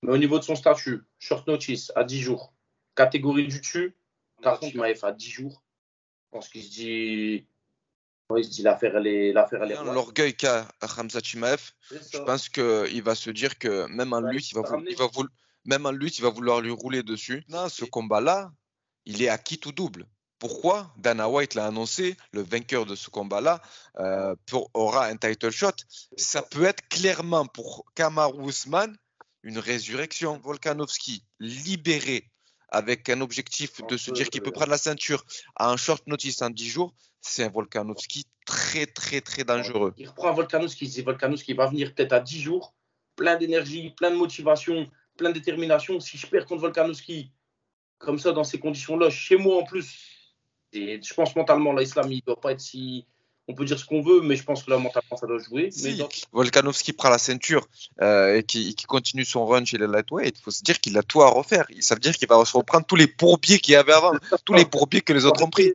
Mais au niveau de son statut, short notice à 10 jours. Catégorie du dessus, par contre, Maef à 10 jours. Je pense qu'il se dit. Ouais, il se dit l'affaire, elle est roi. L'orgueil qu'a Khamzat Chimaev, je pense qu'il va se dire que même en lutte, même en lutte, il va vouloir lui rouler dessus. Non, ce combat-là, il est acquis tout double. Pourquoi Dana White l'a annoncé, le vainqueur de ce combat-là aura un title shot. Ça peut être clairement pour Kamaru Usman une résurrection. Volkanovski libéré avec un objectif de se dire qu'il peut prendre la ceinture à un short notice en 10 jours, c'est un Volkanovski très très très dangereux. Il reprend Volkanovski, il se dit Volkanovski va venir peut-être à 10 jours, plein d'énergie, plein de motivation, plein de détermination. Si je perds contre Volkanovski, comme ça, dans ces conditions-là, chez moi en plus, et je pense mentalement, l'Islam, il ne doit pas être si. On peut dire ce qu'on veut, mais je pense que là, mentalement, ça doit jouer. Si Volkanovski prend la ceinture et qui continue son run chez les lightweight, il faut se dire qu'il a tout à refaire. Ça veut dire qu'il va se reprendre tous les bourbiers qu'il y avait avant, tous les bourbiers que les autres ont pris.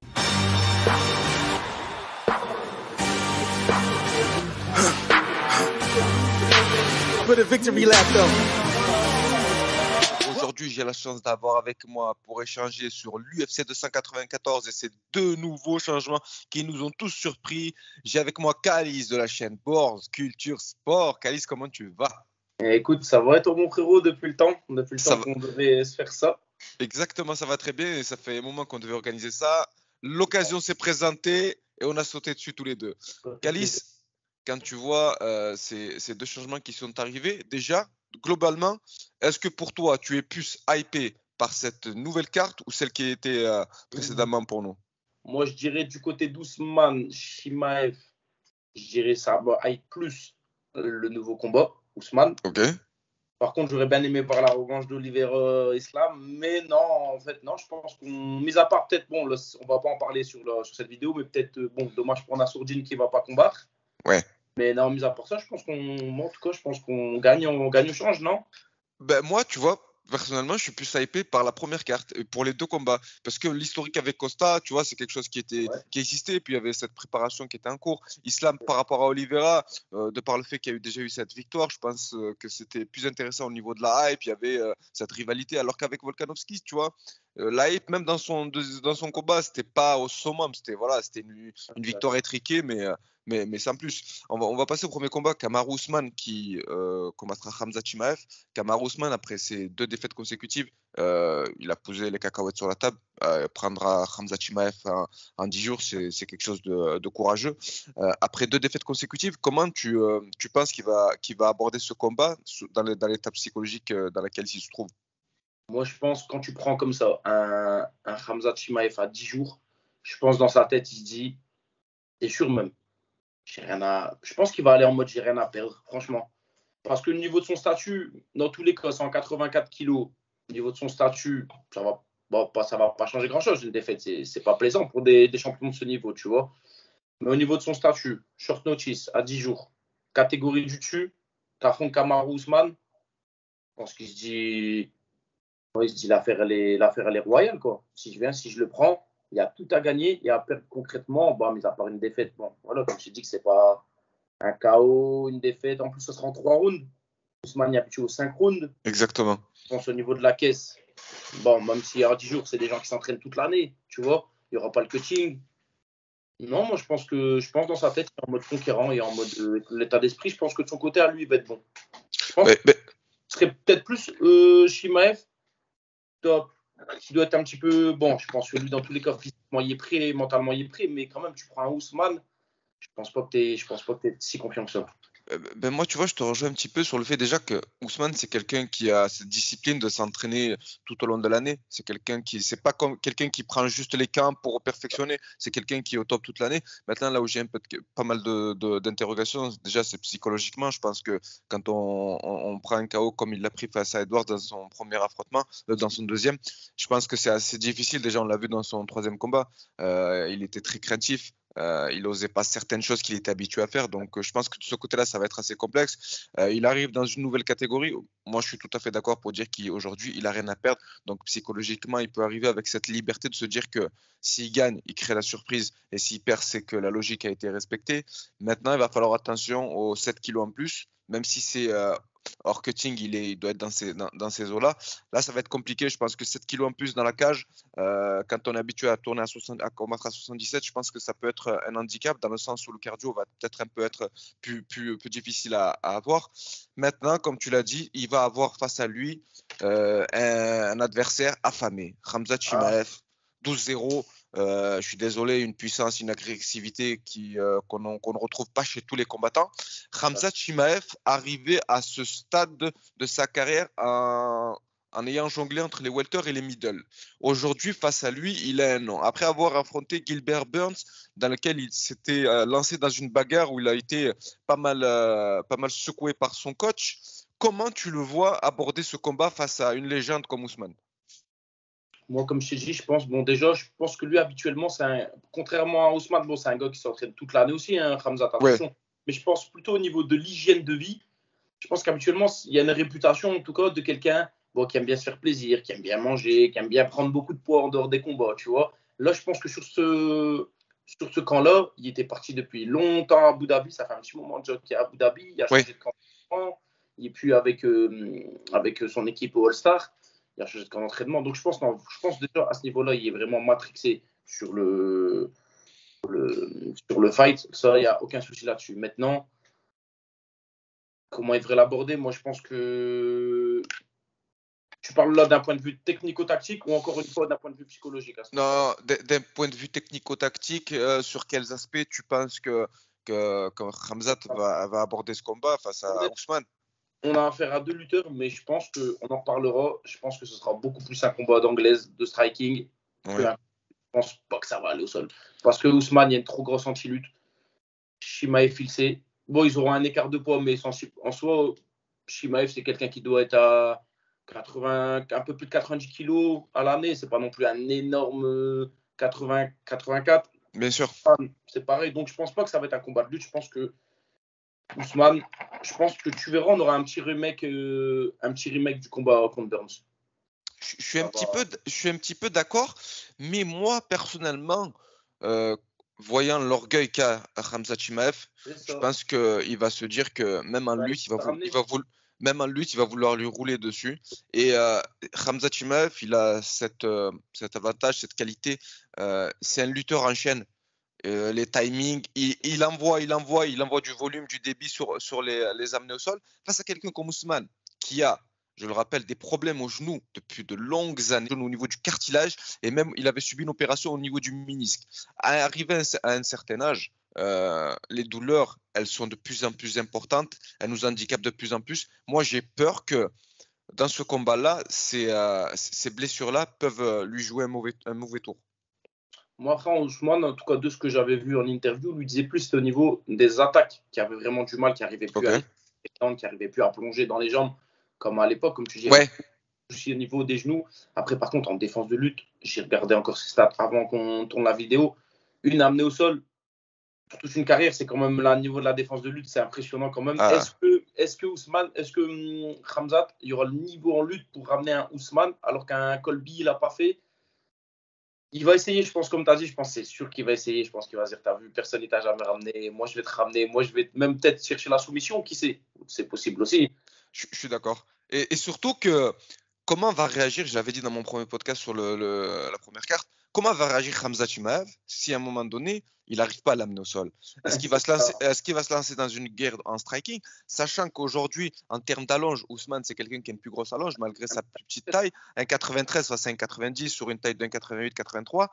Aujourd'hui, j'ai la chance d'avoir avec moi pour échanger sur l'UFC 294 et ces deux nouveaux changements qui nous ont tous surpris. J'ai avec moi Kaliz de la chaîne Boards Culture Sport. Kaliz, comment tu vas? Écoute, ça va être mon frérot depuis le temps qu'on devait se faire ça. Exactement, ça va très bien et ça fait un moment qu'on devait organiser ça. L'occasion s'est présentée et on a sauté dessus tous les deux. Kaliz, quand tu vois ces deux changements qui sont arrivés, déjà, globalement, est-ce que pour toi, tu es plus hypé par cette nouvelle carte ou celle qui était précédemment pour nous? Moi, je dirais du côté d'Ousmane, Chimaev, je dirais ça va hype plus le nouveau combat, Ousmane. Ok. Par contre, j'aurais bien aimé voir la revanche d'Oliveira Islam, mais non, en fait, non, je pense qu'on, mis à part peut-être, bon, on va pas en parler sur cette vidéo, mais peut-être, bon, dommage pour Nassourdine qui va pas combattre. Ouais. Mais non, mis à part ça, je pense qu'on gagne, on change, non? Ben moi, tu vois, personnellement, je suis plus hypé par la première carte pour les deux combats parce que l'historique avec Costa, tu vois, c'est quelque chose qui existait, puis il y avait cette préparation qui était en cours. Islam par rapport à Oliveira, de par le fait qu'il y a déjà eu cette victoire, je pense que c'était plus intéressant au niveau de la hype, il y avait cette rivalité, alors qu'avec Volkanovski, tu vois, la hype même dans son combat, c'était pas au summum, c'était une victoire étriquée, mais sans plus. On va passer au premier combat, Kamaru Usman qui combattra Khamzat Chimaev. Kamaru Usman, après ses deux défaites consécutives, il a posé les cacahuètes sur la table. Prendra Khamzat Chimaev en 10 jours, c'est quelque chose de courageux. Après deux défaites consécutives, comment tu penses qu'il va aborder ce combat dans l'étape psychologique dans laquelle il se trouve? Moi, je pense quand tu prends comme ça un Khamzat Chimaev à 10 jours, je pense dans sa tête, il se dit, c'est sûr même, je pense qu'il va aller en mode j'ai rien à perdre, franchement. Parce que le niveau de son statut, dans tous les cas, 184 kilos, au niveau de son statut, ça va pas changer grand-chose. Une défaite, c'est pas plaisant pour des champions de ce niveau, tu vois. Mais au niveau de son statut, short notice, à 10 jours, catégorie du dessus, t'affrontes Kamaru Usman, je pense qu'il se dit, il se dit l'affaire, elle est royale, quoi. Si je le prends, il y a tout à gagner et à perdre concrètement, bon, mis à part une défaite. Bon, voilà, comme je t'ai dit que c'est pas un KO, une défaite. En plus, ça sera en 3 rounds. Ousmane est habitué aux 5 rounds. Exactement. Je pense au niveau de la caisse, bon, même s'il y a 10 jours, c'est des gens qui s'entraînent toute l'année, tu vois. Il n'y aura pas le coaching. Non, moi, je pense dans sa tête, il est en mode conquérant et en mode l'état d'esprit. Je pense que de son côté, à lui, il va être bon. Je pense que ce serait peut-être plus Chimaev qui doit être un petit peu bon. Je pense que lui, dans tous les cas, physiquement, il est prêt, mentalement, il est prêt. Mais quand même, tu prends un Ousmane, je pense pas que tu es si confiant que ça. Ben moi, tu vois, je te rejoins un petit peu sur le fait déjà que Ousmane, c'est quelqu'un qui a cette discipline de s'entraîner tout au long de l'année. C'est pas comme quelqu'un qui prend juste les camps pour perfectionner. C'est quelqu'un qui est au top toute l'année. Maintenant, là où j'ai pas mal d'interrogations, déjà, c'est psychologiquement. Je pense que quand on prend un KO comme il l'a pris face à Edwards dans son premier affrontement, dans son deuxième, je pense que c'est assez difficile. Déjà, on l'a vu dans son troisième combat. Il était très craintif. Il n'osait pas certaines choses qu'il était habitué à faire. Donc, je pense que de ce côté-là, ça va être assez complexe. Il arrive dans une nouvelle catégorie. Moi, je suis tout à fait d'accord pour dire qu'aujourd'hui, il n'a rien à perdre. Donc, psychologiquement, il peut arriver avec cette liberté de se dire que s'il gagne, il crée la surprise. Et s'il perd, c'est que la logique a été respectée. Maintenant, il va falloir attention aux 7 kilos en plus, même si c'est Or cutting, il doit être dans ces eaux-là. Là, ça va être compliqué. Je pense que 7 kilos en plus dans la cage, quand on est habitué à tourner à combattre à 77, je pense que ça peut être un handicap dans le sens où le cardio va peut-être un peu être plus difficile à avoir. Maintenant, comme tu l'as dit, il va avoir face à lui un adversaire affamé. Khamzat Chimaev, 12-0. Je suis désolé, une puissance, une agressivité qu'on ne retrouve pas chez tous les combattants. Khamzat Chimaev arrivait à ce stade de sa carrière en ayant jonglé entre les welter et les middle. Aujourd'hui, face à lui, il a un nom. Après avoir affronté Gilbert Burns, dans lequel il s'était lancé dans une bagarre où il a été pas mal secoué par son coach, comment tu le vois aborder ce combat face à une légende comme Ousmane? Moi, comme je t'ai dit, je pense que lui, habituellement, contrairement à Ousmane, bon, c'est un gars qui s'entraîne toute l'année aussi, hein, Khamzat, attention. Ouais. Mais je pense plutôt au niveau de l'hygiène de vie. Je pense qu'habituellement, il y a une réputation, en tout cas, de quelqu'un qui aime bien se faire plaisir, qui aime bien manger, qui aime bien prendre beaucoup de poids en dehors des combats, tu vois. Là, je pense que sur ce camp-là, il était parti depuis longtemps à Abu Dhabi. Ça fait un petit moment déjà qu'il est à Abu Dhabi. Il a changé de camp. Il n'est plus avec son équipe au All-Star. Il a changé de camp d'entraînement. Donc, je pense déjà à ce niveau-là, il est vraiment matrixé sur le fight. Ça, il n'y a aucun souci là-dessus. Maintenant, comment il devrait l'aborder? Moi, je pense que tu parles là d'un point de vue technico-tactique ou encore une fois d'un point de vue psychologique? Non, d'un point de vue technico-tactique, sur quels aspects tu penses que Khamzat va aborder ce combat face à Ousmane? On a affaire à deux lutteurs, mais je pense qu'on en reparlera. Je pense que ce sera beaucoup plus un combat d'anglaise, de striking. Oui. Je pense pas que ça va aller au sol. Parce que Ousmane, il y a une trop grosse anti-lutte. Chimaev, Filsé. Bon, ils auront un écart de poids, mais en soi, Chimaev, c'est quelqu'un qui doit être à 80, un peu plus de 90 kilos à l'année. C'est pas non plus un énorme 80, 84. Bien sûr. C'est pareil. Donc, je pense pas que ça va être un combat de lutte. Je pense que Ousmane, je pense que tu verras, on aura un petit remake du combat contre Burns. Je suis un petit peu d'accord, mais moi, personnellement, voyant l'orgueil qu'a Khamzat Chimaev, je pense qu'il va se dire que même en lutte, il va vouloir lui rouler dessus. Et Khamzat Chimaev, il a cet avantage, cette qualité. C'est un lutteur en chaîne. Les timings, il envoie du volume, du débit sur les amener au sol. Face à quelqu'un comme Ousmane, qui a, je le rappelle, des problèmes au genou depuis de longues années, au niveau du cartilage, et même il avait subi une opération au niveau du ménisque. Arrivé à un certain âge, les douleurs, elles sont de plus en plus importantes, elles nous handicapent de plus en plus. Moi, j'ai peur que dans ce combat-là, ces blessures-là peuvent lui jouer un mauvais tour. Moi, après, Ousmane, en tout cas, de ce que j'avais vu en interview, lui disait plus c'était au niveau des attaques qui avait vraiment du mal, qui n'arrivait plus à plonger dans les jambes, comme à l'époque, comme tu dis. Ouais. Aussi au niveau des genoux. Après, par contre, en défense de lutte, j'ai regardé encore ses stats avant qu'on tourne la vidéo. Une amenée au sol, pour toute une carrière, c'est quand même là, au niveau de la défense de lutte, c'est impressionnant quand même. Est-ce que Khamzat, il y aura le niveau en lutte pour ramener un Ousmane, alors qu'un Colby, il n'a pas fait? Il va essayer, je pense, comme tu as dit, je pense c'est sûr qu'il va essayer. Je pense qu'il va dire, t'as vu, personne ne t'a jamais ramené. Moi, je vais te ramener. Moi, je vais même peut-être chercher la soumission. Qui sait? C'est possible aussi. Je suis d'accord. Et surtout que, comment va réagir, je l'avais dit dans mon premier podcast sur la première carte, comment va réagir Khamzat Chimaev si à un moment donné, il n'arrive pas à l'amener au sol? Est-ce qu'il va se lancer dans une guerre en striking, sachant qu'aujourd'hui, en termes d'allonge, Ousmane, c'est quelqu'un qui a une plus grosse allonge, malgré sa plus petite taille, un 93 face à un 90 sur une taille d'un 88-83.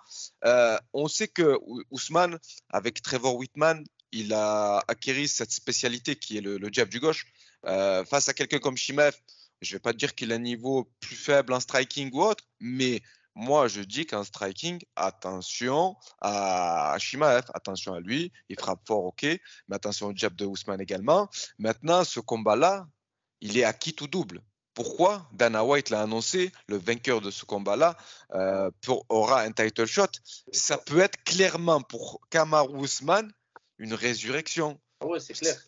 On sait que Ousmane, avec Trevor Whitman, il a acquis cette spécialité qui est le jab du gauche. Face à quelqu'un comme Chimaev, je ne vais pas dire qu'il a un niveau plus faible en striking ou autre, mais moi, je dis qu'en striking, attention à Chimaev, attention à lui, il frappe fort, ok, mais attention au jab de Ousmane également. Maintenant, ce combat-là, il est acquis tout double. Pourquoi? Dana White l'a annoncé, le vainqueur de ce combat-là aura un title shot. Ça peut être clairement pour Kamaru Ousmane une résurrection. Ah ouais, c'est clair.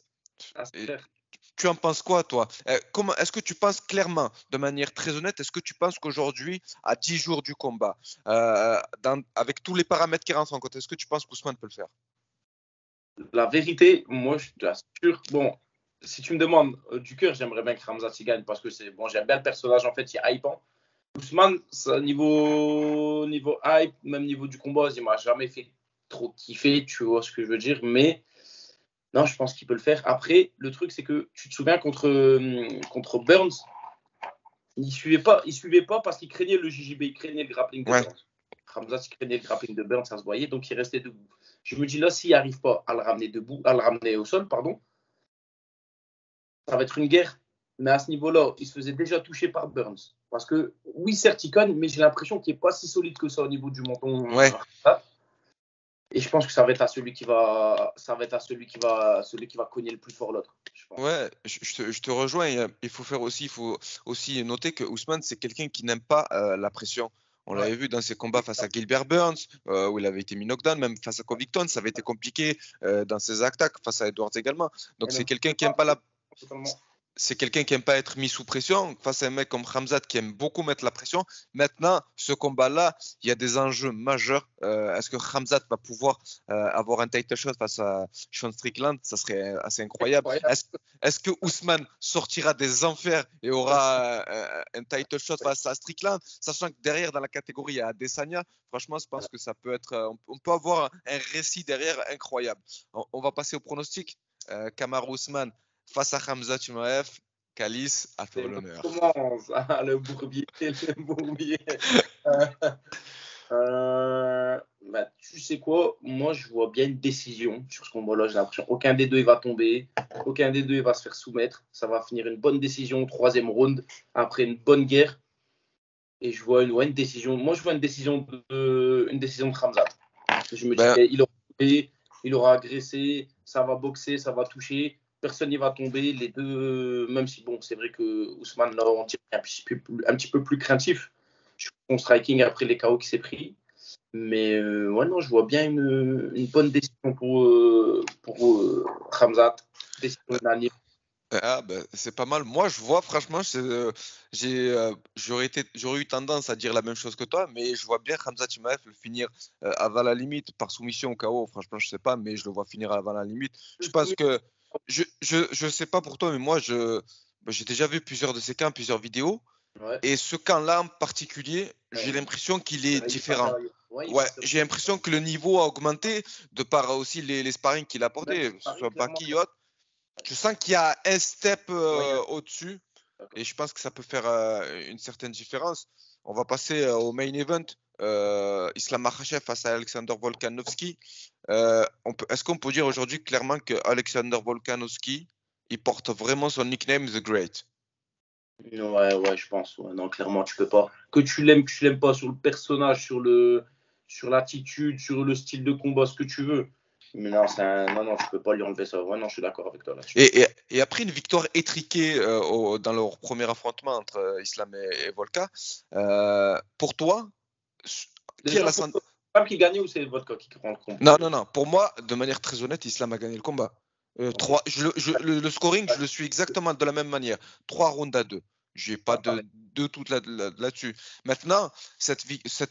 C'est clair. Tu en penses quoi, toi? Est-ce que tu penses clairement, de manière très honnête, est-ce que tu penses qu'aujourd'hui, à 10 jours du combat, avec tous les paramètres qui rentrent en compte, est-ce que tu penses qu'Ousmane peut le faire? La vérité, moi, je t'assure, bon, si tu me demandes du cœur, j'aimerais bien que Khamzat y gagne parce que c'est bon, j'aime bien le personnage, en fait, il est hypant. Ousmane, niveau hype, même niveau du combat, il m'a jamais fait trop kiffer, tu vois ce que je veux dire. Mais non, je pense qu'il peut le faire. Après, le truc, c'est que tu te souviens contre Burns, il suivait pas parce qu'il craignait le JJB, il craignait le grappling de Burns. Khamzat, il craignait le grappling de Burns, ça se voyait, donc il restait debout. Je me dis là, s'il n'arrive pas à le ramener debout, à le ramener au sol, pardon, ça va être une guerre. Mais à ce niveau-là, il se faisait déjà toucher par Burns. Parce que, oui, certes, il cogne, mais j'ai l'impression qu'il n'est pas si solide que ça au niveau du menton. Ouais. Et je pense que ça va être à celui qui va cogner le plus fort l'autre. Ouais, je te rejoins. Il faut aussi noter que Ousmane, c'est quelqu'un qui n'aime pas la pression. On l'avait vu dans ses combats face à Gilbert Burns, où il avait été mis knockdown, même face à Covington, ça avait été compliqué dans ses attaques, face à Edwards également. Donc c'est quelqu'un qui n'aime pas la. C'est quelqu'un qui n'aime pas être mis sous pression face à un mec comme Khamzat qui aime beaucoup mettre la pression. Maintenant, ce combat-là, il y a des enjeux majeurs. Est-ce que Khamzat va pouvoir avoir un title shot face à Sean Strickland? Ça serait assez incroyable. Est-ce que Ousmane sortira des enfers et aura un title shot face à Strickland? Sachant que derrière, dans la catégorie, il y a Adesanya. Franchement, je pense que ça peut être. On peut avoir un récit derrière incroyable. On va passer au pronostic. Kamaru Ousmane face à Khamzat Chimaev, Calice a fait l'honneur. Commence le bourbier. Tu sais quoi, moi je vois bien une décision sur ce combat-là. J'ai l'impression aucun des deux il va tomber, aucun des deux il va se faire soumettre. Ça va finir une bonne décision au troisième round après une bonne guerre. Et je vois une décision. Moi je vois une décision de Khamzat. Je me dis il aura agressé, ça va boxer, ça va toucher. Personne n'y va tomber. Les deux, même si bon, c'est vrai que Ousmane, là, on dirait un petit peu plus craintif. Son striking après les KO qu'il s'est pris. Mais ouais, non, je vois bien une bonne décision pour Khamzat. Décision unanime. C'est pas mal. Moi, je vois, franchement, j'aurais eu tendance à dire la même chose que toi, mais je vois bien Khamzat Chimaev le finir avant la limite par soumission au KO. Franchement, je sais pas, mais je le vois finir avant la limite. Je pense que je sais pas pour toi, mais moi, j'ai déjà vu plusieurs de ces camps, plusieurs vidéos. Ouais. Et ce camp-là en particulier, j'ai l'impression qu'il est différent. Ouais, j'ai l'impression que le niveau a augmenté de par aussi les sparring qu'il a apporté, que ce soit Baki, Yacht. Je sens qu'il y a un step au-dessus et je pense que ça peut faire une certaine différence. On va passer au main event. Islam Makhachev face à Alexander Volkanovski. Est-ce qu'on peut dire aujourd'hui clairement que Alexander Volkanovski, il porte vraiment son nickname The Great? Ouais, je pense. Ouais, non, clairement, tu peux pas. Que tu l'aimes pas sur le personnage, sur l'attitude, sur le style de combat, ce que tu veux. Mais non, non, tu peux pas lui enlever ça. Ouais, non, je suis d'accord avec toi là-dessus. Et après une victoire étriquée dans leur premier affrontement entre Islam et Volka, pour toi, qui a la C'est Islam qui gagnait ou c'est Vodka qui prend le combat? Non. Pour moi, de manière très honnête, Islam a gagné le combat. Le scoring, je le suis exactement de la même manière. 3 rounds à 2. Je n'ai pas de tout là-dessus. Maintenant, cette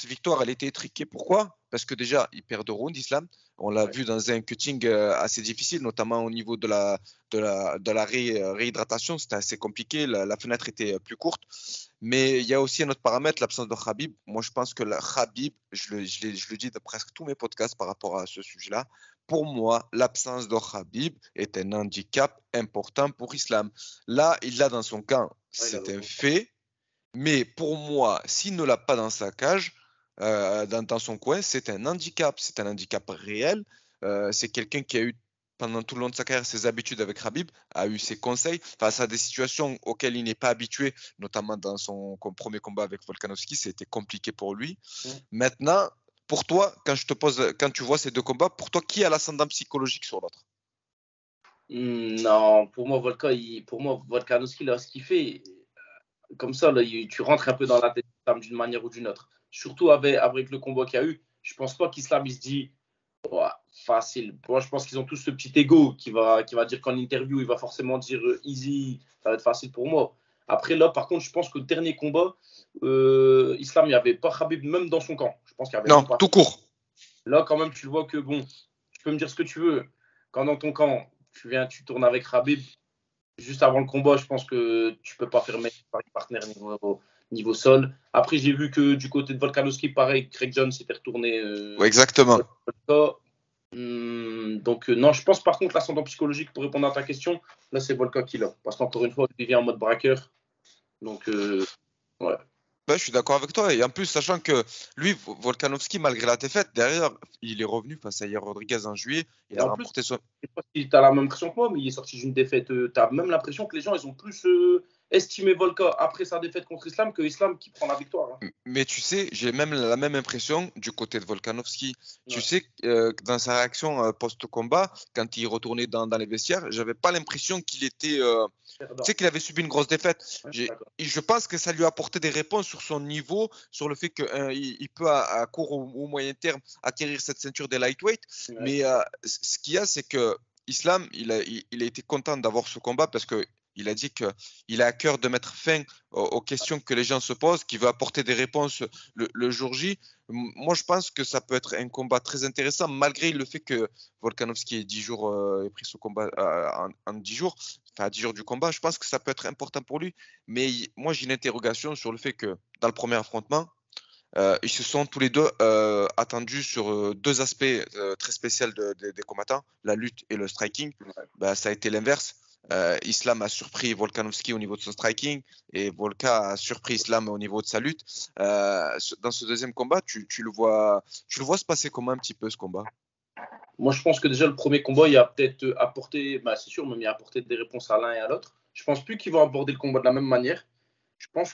victoire, elle était étriquée. Pourquoi? Parce que déjà, il perd 2 rounds, Islam. On l'a vu dans un cutting assez difficile, notamment au niveau de la réhydratation. C'était assez compliqué. La fenêtre était plus courte. Mais il y a aussi un autre paramètre, l'absence de Khabib. Moi, je pense que Khabib, je le dis dans presque tous mes podcasts par rapport à ce sujet-là, pour moi, l'absence de Khabib est un handicap important pour Islam. Là, il l'a dans son camp, c'est un fait. Mais pour moi, s'il ne l'a pas dans sa cage, dans son coin, c'est un handicap. C'est un handicap réel. C'est quelqu'un qui a eu pendant tout le long de sa carrière ses habitudes avec Khabib, a eu ses conseils face à des situations auxquelles il n'est pas habitué, notamment dans son premier combat avec Volkanovski, c'était compliqué pour lui. Maintenant, pour toi, quand tu vois ces deux combats, pour toi, qui a l'ascendant psychologique sur l'autre? Non, pour moi, Volkanovski, là, ce qu'il fait, comme ça, là, tu rentres un peu dans la tête d'une manière ou d'une autre. Surtout avec le combat qu'il y a eu, je pense pas qu'Islam, il se dit ouais, facile. Moi, je pense qu'ils ont tous ce petit ego qui va dire qu'en interview, il va forcément dire easy, ça va être facile pour moi. Après, là, par contre, je pense que le dernier combat, Islam, il n'y avait pas Khabib même dans son camp. Je pense qu'il y avait Non, même pas. tout court. Là, quand même, tu le vois que, bon, tu peux me dire ce que tu veux. Quand dans ton camp, tu tournes avec Khabib, juste avant le combat, je pense que tu peux pas faire mettre par partenaire niveau sol. Après, j'ai vu que du côté de Volkanovski, pareil, Craig Jones s'était retourné. Ouais, exactement. Donc, non, je pense par contre l'ascendant psychologique, pour répondre à ta question, là, c'est Volka qui l'a. Parce qu'encore une fois, il vient en mode braqueur. Donc, ouais. Ben, je suis d'accord avec toi. Et en plus, sachant que lui, Volkanovski, malgré la défaite, derrière, il est revenu face à Yair Rodriguez en juillet. Il Et a en plus, remporté son. je sais pas si tu as la même impression que moi, mais il est sorti d'une défaite. Tu as même l'impression que les gens, ils ont plus estimé Volka après sa défaite contre Islam que Islam qui prend la victoire. Hein. Mais tu sais, j'ai même la même impression du côté de Volkanovski. Tu Ouais. sais, dans sa réaction post-combat, quand il retournait dans les vestiaires, j'avais pas l'impression qu'il était. Tu sais qu'il avait subi une grosse défaite. Ouais, Et je pense que ça lui a apporté des réponses sur son niveau, sur le fait qu'il peut à court ou moyen terme acquérir cette ceinture des lightweight. ouais. Mais ce qu'il y a, c'est que Islam, il a été content d'avoir ce combat parce que il a dit qu'il a à cœur de mettre fin aux questions que les gens se posent, qu'il veut apporter des réponses le jour J. Moi, je pense que ça peut être un combat très intéressant, malgré le fait que Volkanovski ait 10 jours, ait pris ce combat en 10 jours, enfin à 10 jours du combat. Je pense que ça peut être important pour lui. Mais moi, j'ai une interrogation sur le fait que dans le premier affrontement, ils se sont tous les deux attendus sur deux aspects très spéciaux des combattants, la lutte et le striking. Bah, ça a été l'inverse. Islam a surpris Volkanovski au niveau de son striking et Volka a surpris Islam au niveau de sa lutte. Dans ce deuxième combat, tu le vois se passer comment un petit peu ce combat? Moi, je pense que déjà, le premier combat, il a peut-être apporté, c'est sûr, mais il a apporté des réponses à l'un et à l'autre. Je pense plus qu'ils vont aborder le combat de la même manière.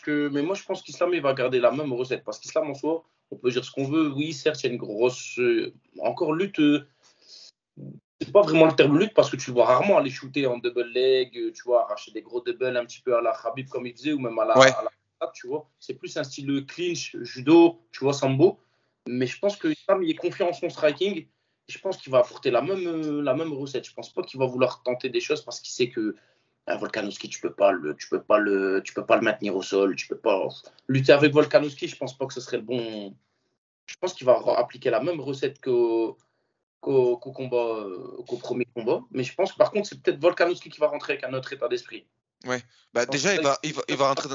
Mais moi, je pense qu'Islam, il va garder la même recette. Parce qu'Islam, en soi, on peut dire ce qu'on veut. Oui, certes, il y a une grosse. Encore lutte. C'est pas vraiment le terme lutte parce que tu le vois rarement aller shooter en double leg, tu vois, arracher des gros doubles un petit peu à la Khabib comme il faisait ou même Ouais. à la tu vois. C'est plus un style clinch, judo, tu vois, sambo. Mais je pense que Islam, il est confiant en son striking. Je pense qu'il va apporter la même recette. Je pense pas qu'il va vouloir tenter des choses parce qu'il sait que Volkanovski, tu peux pas le maintenir au sol. Tu peux pas lutter avec Volkanovski. Je pense pas que ce serait le bon. Je pense qu'il va appliquer la même recette qu'au premier combat. Mais je pense que par contre, c'est peut-être Volkanovski qui va rentrer avec un autre état d'esprit. Ouais. Bah, déjà, il va rentrer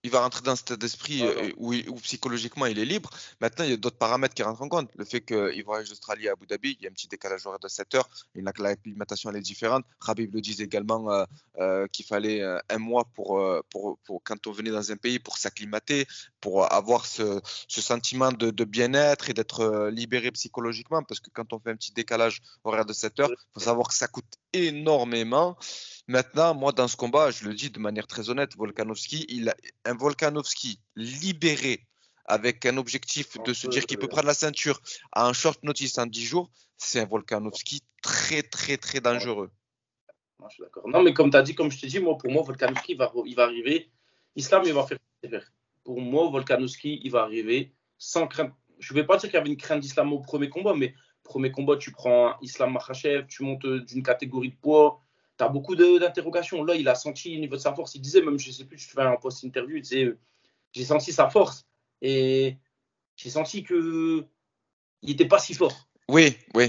il va rentrer dans cet état d'esprit où psychologiquement il est libre. Maintenant, il y a d'autres paramètres qui rentrent en compte. Le fait qu'il voyage d'Australie à Abu Dhabi, il y a un petit décalage horaire de 7 heures. L'acclimatation elle est différente. Khabib le disait également qu'il fallait un mois pour quand on venait dans un pays pour s'acclimater, pour avoir ce sentiment de bien-être et d'être libéré psychologiquement. Parce que quand on fait un petit décalage horaire de 7 heures, il faut savoir que ça coûte énormément. Maintenant, moi, dans ce combat, je le dis de manière très honnête, un Volkanovski libéré avec un objectif de se dire qu'il peut prendre la ceinture à un short notice en 10 jours, c'est un Volkanovski très, très, très dangereux. Non, je suis d'accord. Non, mais comme tu as dit, comme je t'ai dit, pour moi, Volkanovski, il va arriver. Islam, il va faire. Pour moi, Volkanovski, il va arriver sans crainte. Je ne vais pas dire qu'il y avait une crainte d'Islam au premier combat, mais premier combat, tu prends Islam Makhachev, tu montes d'une catégorie de poids. Tu as beaucoup d'interrogations. Là, il a senti au niveau de sa force. Il disait, même, je ne sais plus, tu fais un post-interview, il disait j'ai senti sa force. Et j'ai senti qu'il n'était pas si fort. Oui, oui.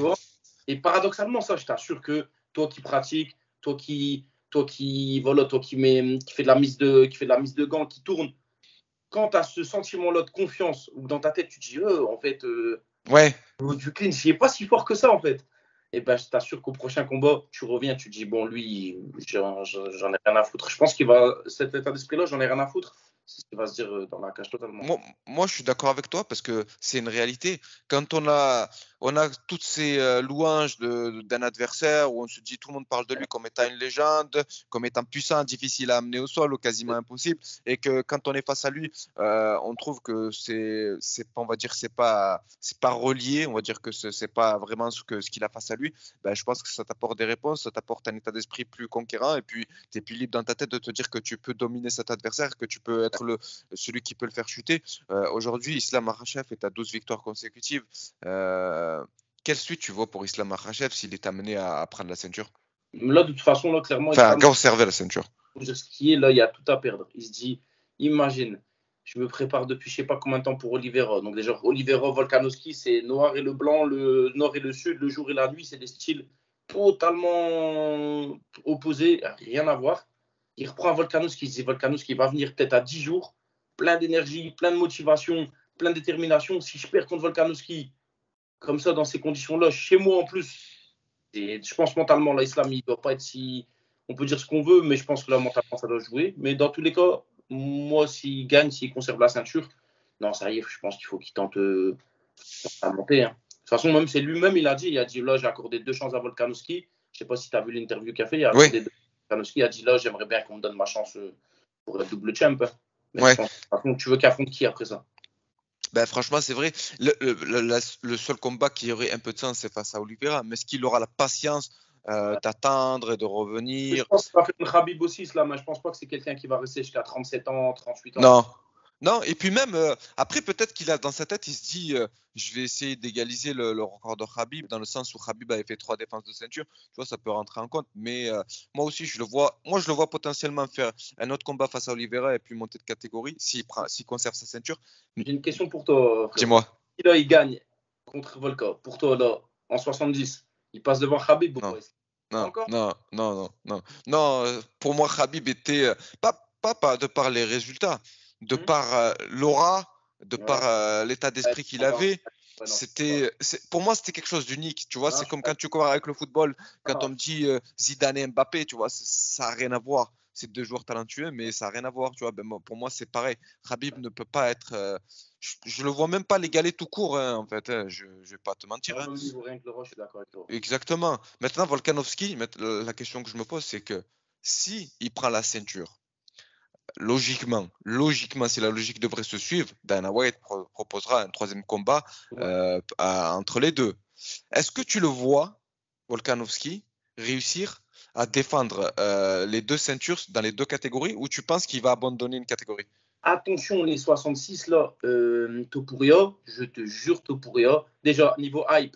Et paradoxalement, ça, je t'assure que toi qui pratiques, toi qui fait de la mise de gants, qui tourne, quand tu as ce sentiment-là de confiance, ou dans ta tête, tu te dis, en fait, ouais. Du clinch, il n'est pas si fort que ça, en fait. Et ben, je t'assure qu'au prochain combat, tu reviens, tu te dis, bon, lui, j'en ai rien à foutre. Je pense qu'il va, cet état d'esprit-là, j'en ai rien à foutre. C'est ce qu'il va se dire dans la cage totalement. Moi, je suis d'accord avec toi parce que c'est une réalité. Quand on a toutes ces louanges d'un adversaire où on se dit tout le monde parle de lui comme étant une légende, comme étant puissant, difficile à amener au sol ou quasiment impossible, et que quand on est face à lui, on trouve que on va dire, c'est pas relié, on va dire que c'est pas vraiment ce qu'il a face à lui. Ben, je pense que ça t'apporte des réponses, ça t'apporte un état d'esprit plus conquérant, et puis tu es plus libre dans ta tête de te dire que tu peux dominer cet adversaire, que tu peux être celui qui peut le faire chuter. Aujourd'hui, Islam Makhachev est à 12 victoires consécutives. Quelle suite tu vois pour Islam Makhachev s'il est amené à prendre la ceinture? Là, de toute façon, là, clairement, enfin, à conserver la ceinture. Ce qui est là, il y a tout à perdre. Il se dit, imagine, je me prépare depuis je sais pas combien de temps pour Oliveira. Donc déjà, Oliveira, Volkanovski, c'est noir et le blanc, le nord et le sud, le jour et la nuit, c'est des styles totalement opposé, rien à voir. Il reprend Volkanovski, il se dit Volkanovski va venir peut-être à 10 jours, plein d'énergie, plein de motivation, plein de détermination. Si je perds contre Volkanovski, comme ça, dans ces conditions-là, chez moi en plus, et je pense mentalement, l'Islam, il ne doit pas être si. On peut dire ce qu'on veut, mais je pense que là, mentalement, ça doit jouer. Mais dans tous les cas, moi, s'il gagne, s'il conserve la ceinture, non, ça y est, je pense qu'il faut qu'il tente à monter. Hein. De toute façon, même c'est lui-même, il a dit là, j'ai accordé 2 chances à Volkanovski. Je ne sais pas si tu as vu l'interview qu'il a fait. Il a Oui, accordé 2 chances à Volkanovski. Il a dit là, j'aimerais bien qu'on me donne ma chance pour être double champ. Hein. Mais ouais. je pense, par contre, tu veux qu'il affronte qui après ça? Ben, franchement, c'est vrai. Le seul combat qui aurait un peu de sens, c'est face à Oliveira. Mais est-ce qu'il aura la patience d'attendre et de Je revenir? pense que ça va faire une Khabib aussi, cela, mais je pense pas que c'est quelqu'un qui va rester jusqu'à 37 ans, 38 ans. Non. Non, et puis même, après, peut-être qu'il a dans sa tête, il se dit, je vais essayer d'égaliser le record de Khabib, dans le sens où Khabib avait fait 3 défenses de ceinture. Tu vois, ça peut rentrer en compte. Mais moi aussi, je le vois potentiellement faire un autre combat face à Oliveira et puis monter de catégorie s'il conserve sa ceinture. J'ai une question pour toi, frérot. Dis-moi. Si là, il gagne contre Volka, pour toi, là, en 70, il passe devant Khabib ou Non. pas? Pas Non, encore? non, non, non, non. Non, pour moi, Khabib était, pas de par les résultats, de par l'aura, de par Ouais, l'état ouais, d'esprit qu'il avait. ouais, non, je suis pas. Pour moi, c'était quelque chose d'unique. Tu vois, Non, c'est je suis comme pas. quand tu compares avec le football, quand on Non, me dit Zidane et Mbappé, tu vois, ça n'a rien à voir. C'est 2 joueurs talentueux, mais ça n'a rien à voir. Tu vois, pour moi, c'est pareil. Khabib ne peut pas être. Je le vois même pas l'égaler tout court, hein, en fait. Hein. Je ne vais pas te mentir. au Hein. même niveau, rien que le Roche, je suis d'accord avec toi. Exactement. Maintenant, Volkanovski, la question que je me pose, c'est que si il prend la ceinture, logiquement, si la logique devrait se suivre, Dana White proposera un 3e combat Ouais. entre les deux. Est-ce que tu le vois, Volkanovski, réussir à défendre les 2 ceintures dans les 2 catégories, ou tu penses qu'il va abandonner une catégorie? Attention, les 66 là, Topuria, je te jure, Topuria. Déjà, niveau hype,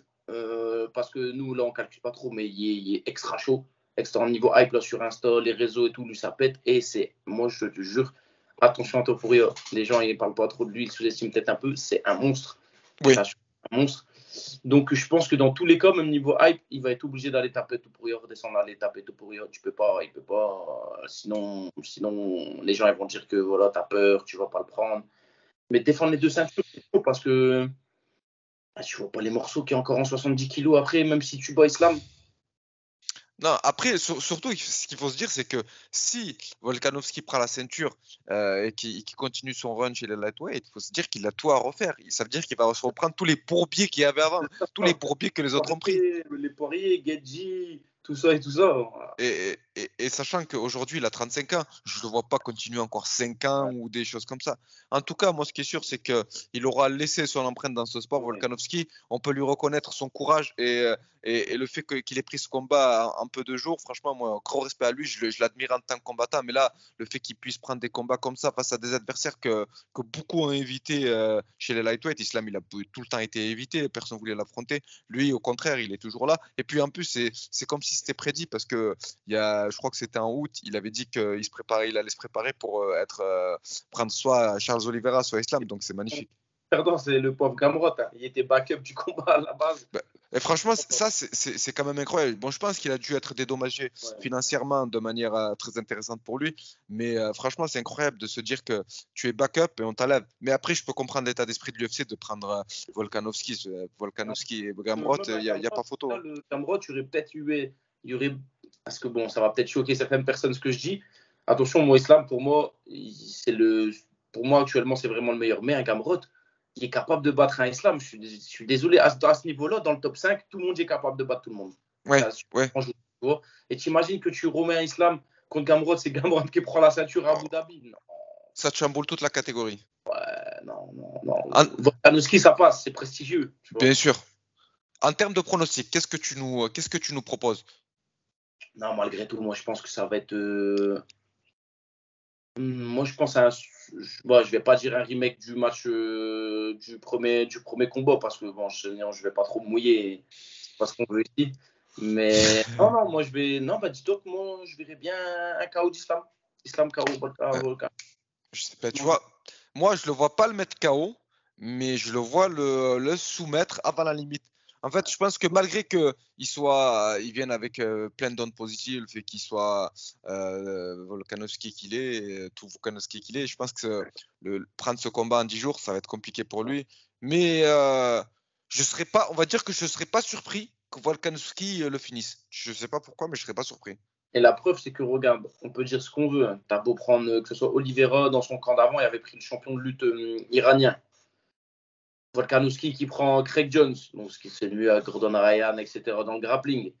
parce que nous, là, on calcule pas trop, mais il est extra chaud. Extra niveau hype là, sur Insta, les réseaux et tout, lui, ça pète. Et c'est, moi, je te jure, attention à Topuria. Les gens, ils parlent pas trop de lui, ils sous-estiment peut-être un peu. C'est un monstre. Oui. Un monstre. Donc, je pense que dans tous les cas, même niveau hype, il va être obligé d'aller taper Topuria, redescendre, aller taper Topuria. Tu peux pas, il peut pas. Sinon, les gens ils vont dire que voilà, t'as peur, tu vas pas le prendre. Mais défendre les 2 ceintures, c'est chaud parce que tu vois pas les morceaux qui est encore en 70 kilos après, même si tu bats Islam. Non, après, surtout, ce qu'il faut se dire, c'est que si Volkanovski prend la ceinture et qu'il continue son run chez les lightweight, il faut se dire qu'il a tout à refaire. Ça veut dire qu'il va se reprendre tous les bourbiers qu'il y avait avant, tous les bourbiers que les autres ont pris. Les Poirier, Gedji, tout ça et tout ça. Et sachant qu'aujourd'hui, il a 35 ans, je ne le vois pas continuer encore 5 ans Ouais, ou des choses comme ça. En tout cas, moi, ce qui est sûr, c'est qu'il aura laissé son empreinte dans ce sport, ouais. Volkanovski. On peut lui reconnaître son courage et le fait qu'il ait pris ce combat en peu de jours. Franchement, moi, gros respect à lui, je l'admire en tant que combattant. Mais là, le fait qu'il puisse prendre des combats comme ça face à des adversaires que beaucoup ont évités chez les lightweight, Islam, il a tout le temps été évité, personne ne voulait l'affronter. Lui, au contraire, il est toujours là. Et puis, en plus, c'est comme si c'était prédit parce que je crois que c'était en août, il avait dit qu'il allait se préparer pour prendre soit Charles Oliveira, soit Islam, donc c'est magnifique. Pardon, c'est le pauvre Gamrot. Hein. Il était backup du combat à la base. Bah, et franchement, ça, c'est quand même incroyable. Bon, je pense qu'il a dû être dédommagé financièrement de manière très intéressante pour lui, mais franchement, c'est incroyable de se dire que tu es backup et on t'enlève. Mais après, je peux comprendre l'état d'esprit de l'UFC de prendre Volkanovski et Gamrot, il n'y a pas photo. Hein. Le Gamrot, il y aurait peut-être eu. Il y aurait, parce que bon, ça va peut-être choquer certaines personnes ce que je dis. Attention, moi, Islam, pour moi, actuellement, c'est vraiment le meilleur. Mais un Gamrot, il est capable de battre un Islam. Je suis désolé, à ce niveau-là, dans le top 5, tout le monde est capable de battre tout le monde. Ouais, ouais. Et tu imagines que tu remets un Islam contre Gamrot, c'est Gamrot qui prend la ceinture à Abu Dhabi. Non. Ça te chamboule toute la catégorie. Ouais, non. Volkanovski, ça passe, c'est prestigieux. Bien sûr. En termes de pronostic, qu'est-ce que tu nous proposes? Non, malgré tout, moi, je pense que ça va être. Moi, je pense à je vais pas dire un remake du match du premier combat parce que bon, je vais pas trop me mouiller, c'est pas ce qu'on veut ici. Mais non, moi je vais. Non, bah dis-toi que moi je verrais bien un KO d'Islam. Islam KO, Volkan. Je sais pas, tu vois, moi je le vois pas le mettre KO, mais je le vois le soumettre avant la limite. En fait, je pense que malgré qu'ils viennent avec plein d'ondes positives, le fait qu'il soit Volkanovski qu'il est, tout Volkanovski qu'il est, je pense que prendre ce combat en 10 jours, ça va être compliqué pour lui. Mais on va dire que je ne serais pas surpris que Volkanovski le finisse. Je ne sais pas pourquoi, mais je ne serais pas surpris. Et la preuve, c'est que, regarde, on peut dire ce qu'on veut. Hein. Tu as beau prendre, que ce soit Oliveira, dans son camp d'avant, il avait pris le champion de lutte iranien. Volkanovski qui prend Craig Jones, donc ce qui s'est lui à Gordon Ryan, etc., dans le grappling.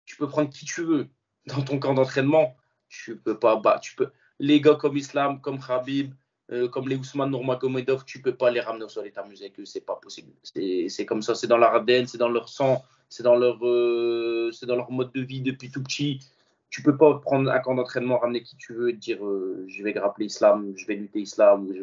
Tu peux prendre qui tu veux dans ton camp d'entraînement. Tu peux pas battre. Les gars comme Islam, comme Khabib, comme les Ousmane Nurmagomedov, tu peux pas les ramener au sol et t'amuser avec eux. C'est pas possible. C'est comme ça. C'est dans leur ADN, c'est dans leur sang, c'est dans leur mode de vie depuis tout petit. Tu peux pas prendre un camp d'entraînement, ramener qui tu veux et te dire je vais grappler Islam, je vais lutter Islam, ou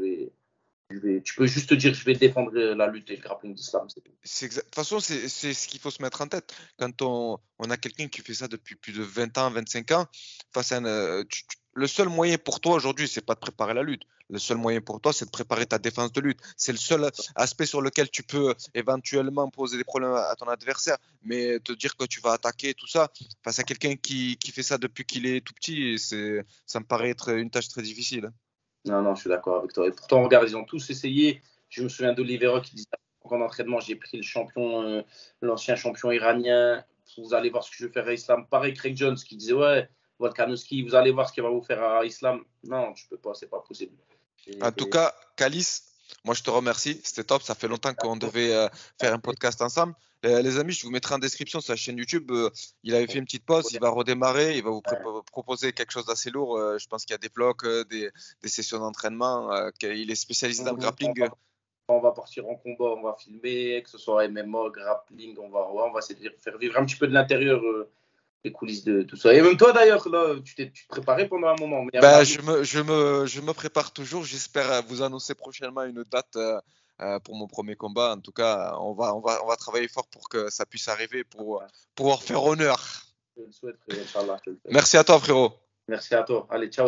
tu peux juste te dire je vais défendre la lutte et le grappling d'Islam. De toute façon, c'est ce qu'il faut se mettre en tête. Quand on a quelqu'un qui fait ça depuis plus de 20 ans, 25 ans, face à le seul moyen pour toi aujourd'hui, c'est pas de préparer la lutte. Le seul moyen pour toi, c'est de préparer ta défense de lutte. C'est le seul aspect sur lequel tu peux éventuellement poser des problèmes à ton adversaire. Mais te dire que tu vas attaquer, tout ça, face à quelqu'un qui fait ça depuis qu'il est tout petit, ça me paraît être une tâche très difficile. Non, je suis d'accord avec toi. Et pourtant, regarde, ils ont tous essayé. Je me souviens d'Oliveira qui disait en entraînement, j'ai pris le champion, l'ancien champion iranien. Vous allez voir ce que je vais faire à Islam. Pareil, Craig Jones qui disait ouais, Volkanovski, vous allez voir ce qu'il va vous faire à Islam. Non, tu peux pas, c'est pas possible. En tout cas, Calice, moi je te remercie. C'était top. Ça fait longtemps qu'on devait faire un podcast ensemble. Les amis, je vous mettrai en description sa chaîne YouTube. Il avait fait une petite pause. Il va redémarrer. Il va vous proposer quelque chose d'assez lourd. Je pense qu'il y a des blocs, des sessions d'entraînement. Il est spécialisé dans le grappling. On va partir en combat, on va filmer, que ce soit MMA, grappling, on va essayer de faire vivre un petit peu de l'intérieur les coulisses de tout ça. Et même toi d'ailleurs, là, tu te préparais pendant un moment. Mais je me prépare toujours. J'espère vous annoncer prochainement une date pour mon premier combat. En tout cas, on va travailler fort pour que ça puisse arriver, pour pouvoir faire honneur. Je le souhaite, Inch'Allah. Merci à toi, frérot. Merci à toi. Allez, ciao.